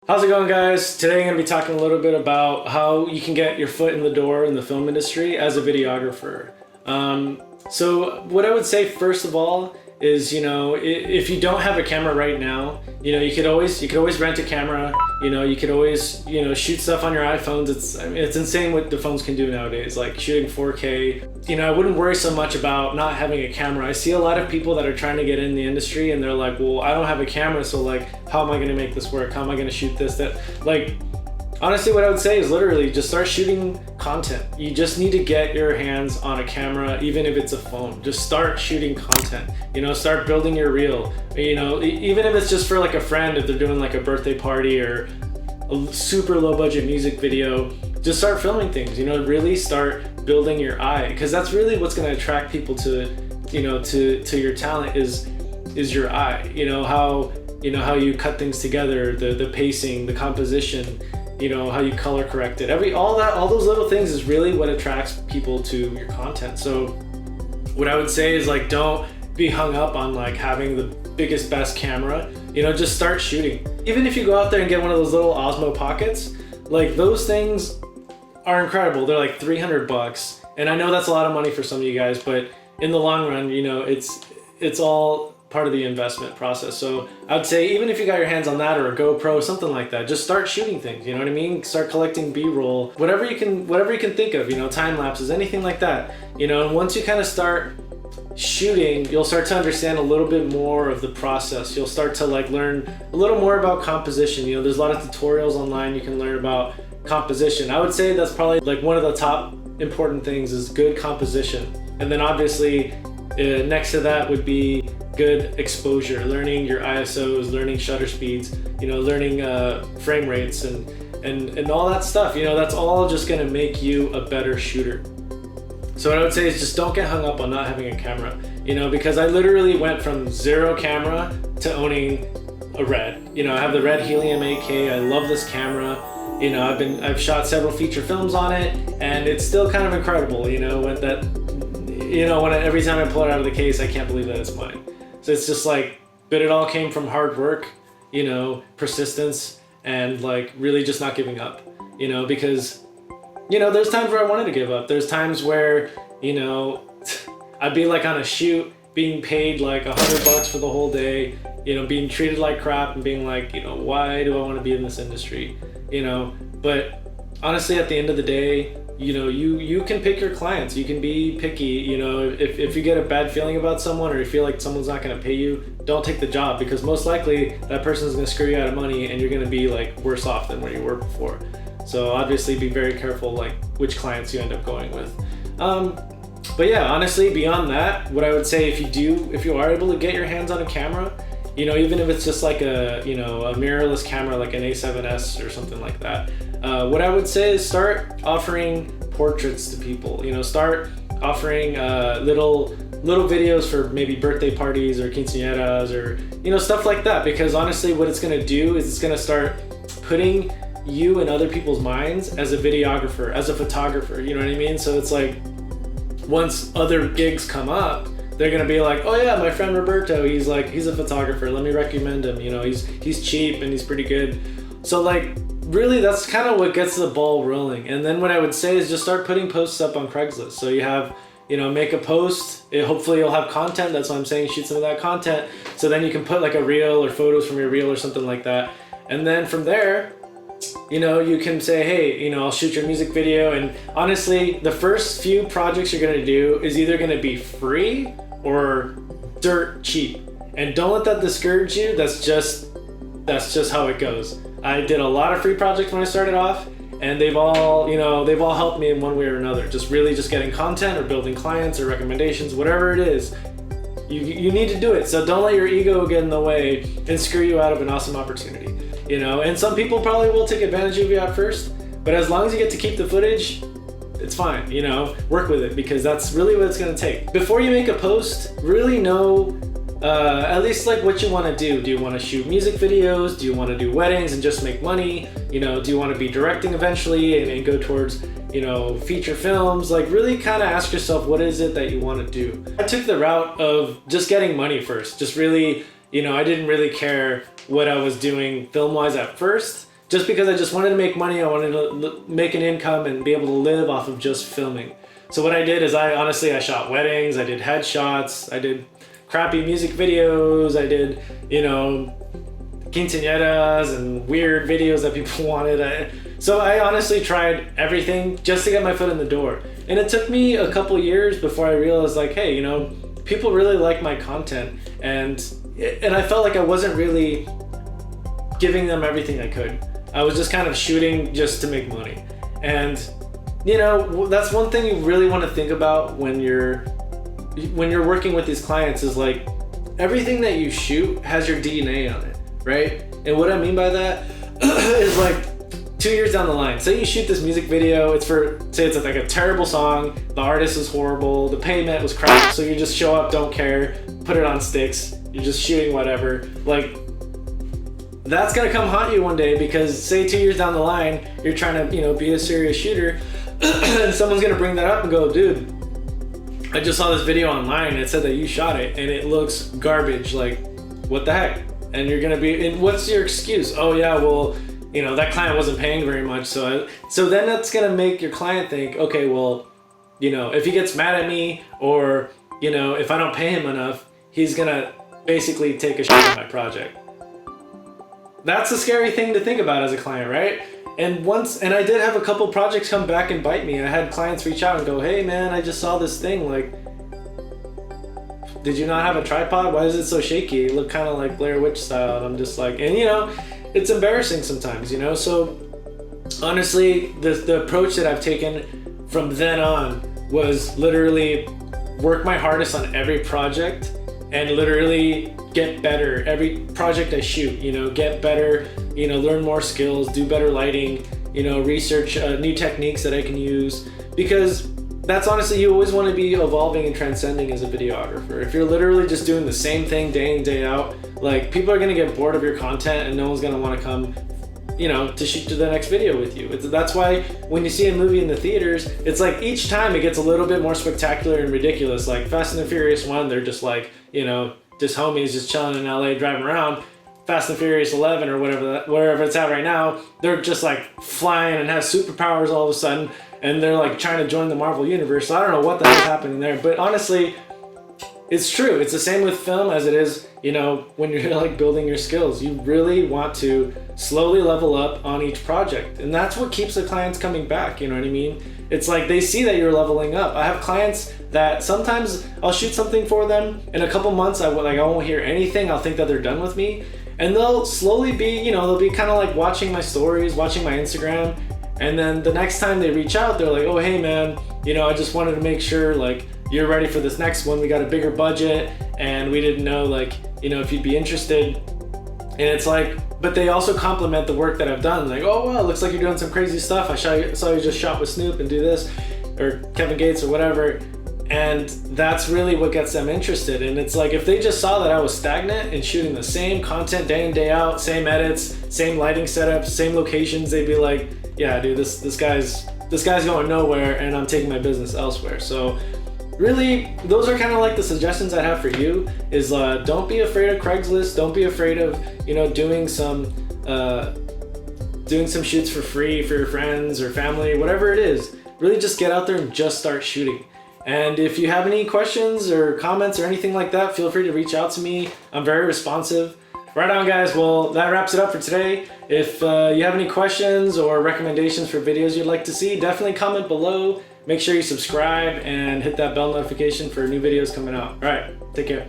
How's it going, guys? Today I'm going to be talking a little bit about how you can get your foot in the door in the film industry as a videographer. So what I would say first of all is, if you don't have a camera right now, you could always rent a camera. You could always, shoot stuff on your iPhones. It's insane what the phones can do nowadays, like shooting 4K. I wouldn't worry so much about not having a camera. I see a lot of people that are trying to get in the industry and they're like, well, I don't have a camera, so like, how am I going to make this work? How am I going to shoot this, that? Like, honestly, what I would say is literally just start shooting content. You just need to get your hands on a camera, even if it's a phone. Just start shooting content. Start building your reel. Even if it's just for like a friend, if they're doing like a birthday party or a super low budget music video, just start filming things. Really start building your eye, because that's really what's going to attract people to your talent is your eye. How you cut things together, the pacing, the composition. How you color correct it. All those little things is really what attracts people to your content. So what I would say is, like, don't be hung up on like having the biggest, best camera. Just start shooting. Even if you go out there and get one of those little Osmo Pockets, like, those things are incredible. They're like $300. And I know that's a lot of money for some of you guys, but in the long run, it's all part of the investment process. So I would say, even if you got your hands on that or a GoPro, something like that, just start shooting things. You know what I mean? Start collecting B-roll, whatever you can think of, time lapses, anything like that. And once you kind of start shooting, you'll start to understand a little bit more of the process. You'll start to like learn a little more about composition. There's a lot of tutorials online you can learn about composition. I would say that's probably like one of the top important things is good composition. And then obviously next to that would be good exposure, learning your ISOs, learning shutter speeds, learning frame rates and all that stuff. That's all just gonna make you a better shooter. So what I would say is just don't get hung up on not having a camera, because I literally went from zero camera to owning a Red. I have the Red Helium 8K. I love this camera. I've shot several feature films on it, and it's still kind of incredible. Every time I pull it out of the case, I can't believe that it's mine. So it's just like, but it all came from hard work, persistence, and like really just not giving up, because, there's times where I wanted to give up. There's times where, I'd be like on a shoot, being paid like $100 for the whole day, being treated like crap and being like, why do I want to be in this industry? But honestly, at the end of the day, you can pick your clients. You can be picky. If you get a bad feeling about someone, or you feel like someone's not going to pay you, don't take the job, because most likely that person's going to screw you out of money and you're going to be like worse off than where you were before. So obviously be very careful like which clients you end up going with. But yeah, honestly, beyond that, what I would say, if you are able to get your hands on a camera, even if it's just like a mirrorless camera, like an A7S or something like that, what I would say is start offering portraits to people. Start offering little videos for maybe birthday parties or quinceañeras or stuff like that. Because honestly, what it's gonna do is it's gonna start putting you in other people's minds as a videographer, as a photographer. You know what I mean? So it's like, once other gigs come up, they're gonna be like, oh yeah, my friend Roberto, he's a photographer. Let me recommend him. He's cheap and he's pretty good. So like, really, that's kind of what gets the ball rolling. And then what I would say is just start putting posts up on Craigslist. So you have, make a post. Hopefully you'll have content. That's why I'm saying shoot some of that content. So then you can put like a reel or photos from your reel or something like that. And then from there, you can say, hey, I'll shoot your music video. And honestly, the first few projects you're gonna do is either gonna be free or dirt cheap. And don't let that discourage you. That's just how it goes. I did a lot of free projects when I started off, and they've all helped me in one way or another. Just getting content or building clients or recommendations, whatever it is, you need to do it. So don't let your ego get in the way and screw you out of an awesome opportunity. And some people probably will take advantage of you at first, but as long as you get to keep the footage, it's fine. Work with it, because that's really what it's gonna take. Before you make a post, really know at least like what you want to do. Do you want to shoot music videos? Do you want to do weddings and just make money? Do you want to be directing eventually and go towards, feature films? Like, really kind of ask yourself, what is it that you want to do? I took the route of just getting money first. Just really, I didn't really care what I was doing film-wise at first. just because I just wanted to make money. I wanted to make an income and be able to live off of just filming. So what I did is I shot weddings, I did headshots, I did crappy music videos, I did, you know, quinceañeras and weird videos that people wanted. So I honestly tried everything just to get my foot in the door. And it took me a couple years before I realized, like, hey, you know, people really like my content, and I felt like I wasn't really giving them everything I could. I was just kind of shooting just to make money. And you know, that's one thing you really want to think about when you're working with these clients, is like everything that you shoot has your DNA on it, right? And what I mean by that is like 2 years down the line, say you shoot this music video, say it's like a terrible song, the artist is horrible, the payment was crap, so you just show up, don't care, put it on sticks, you're just shooting whatever. Like, that's gonna come haunt you one day, because say 2 years down the line, you're trying to, you know, be a serious shooter, and someone's gonna bring that up and go, dude, I just saw this video online and it said that you shot it and it looks garbage, like, what the heck? And you're gonna be, and what's your excuse? Oh yeah, well, you know, that client wasn't paying very much, so then that's gonna make your client think, okay, well, you know, if he gets mad at me, or, you know, if I don't pay him enough, he's gonna basically take a shot at my project. That's a scary thing to think about as a client, right? And I did have a couple projects come back and bite me. I had clients reach out and go, hey man, I just saw this thing, like, did you not have a tripod? Why is it so shaky? It looked kind of like Blair Witch style. And I'm just like, and you know, it's embarrassing sometimes, you know? So honestly, the approach that I've taken from then on was literally work my hardest on every project and literally get better every project I shoot, you know, get better, you know, learn more skills, do better lighting, you know, research new techniques that I can use, because that's honestly, you always want to be evolving and transcending as a videographer. If you're literally just doing the same thing day in, day out, like, people are going to get bored of your content and no one's going to want to come, you know, to shoot to the next video with you. That's why when you see a movie in the theaters, it's like each time it gets a little bit more spectacular and ridiculous. Like Fast and the Furious 1, they're just like, you know, just homies just chilling in LA driving around. Fast and Furious 11 or wherever it's at right now, they're just like flying and have superpowers all of a sudden, and they're like trying to join the Marvel universe. So I don't know what the hell's happening there, but honestly, it's true. It's the same with film as it is, you know, when you're like building your skills. You really want to slowly level up on each project, and that's what keeps the clients coming back, you know what I mean? It's like they see that you're leveling up. I have clients that sometimes I'll shoot something for them, in a couple months I won't hear anything. I'll think that they're done with me, and they'll slowly be, you know, they'll be kind of like watching my stories, watching my Instagram, and then the next time they reach out, they're like, oh hey man, you know, I just wanted to make sure like you're ready for this next one. We got a bigger budget and we didn't know, like, you know, if you'd be interested. And it's like, but they also compliment the work that I've done. Like, oh wow, looks like you're doing some crazy stuff. I saw you just shot with Snoop and do this, or Kevin Gates or whatever. And that's really what gets them interested. And it's like, if they just saw that I was stagnant and shooting the same content day in, day out, same edits, same lighting setups, same locations, they'd be like, yeah, dude, this guy's going nowhere, and I'm taking my business elsewhere. So really, those are kind of like the suggestions I have for you, is don't be afraid of Craigslist. Don't be afraid of, you know, doing some shoots for free for your friends or family, whatever it is. Really just get out there and just start shooting. And if you have any questions or comments or anything like that, feel free to reach out to me. I'm very responsive. Right on, guys. Well, that wraps it up for today. If you have any questions or recommendations for videos you'd like to see, definitely comment below. Make sure you subscribe and hit that bell notification for new videos coming out. All right, take care.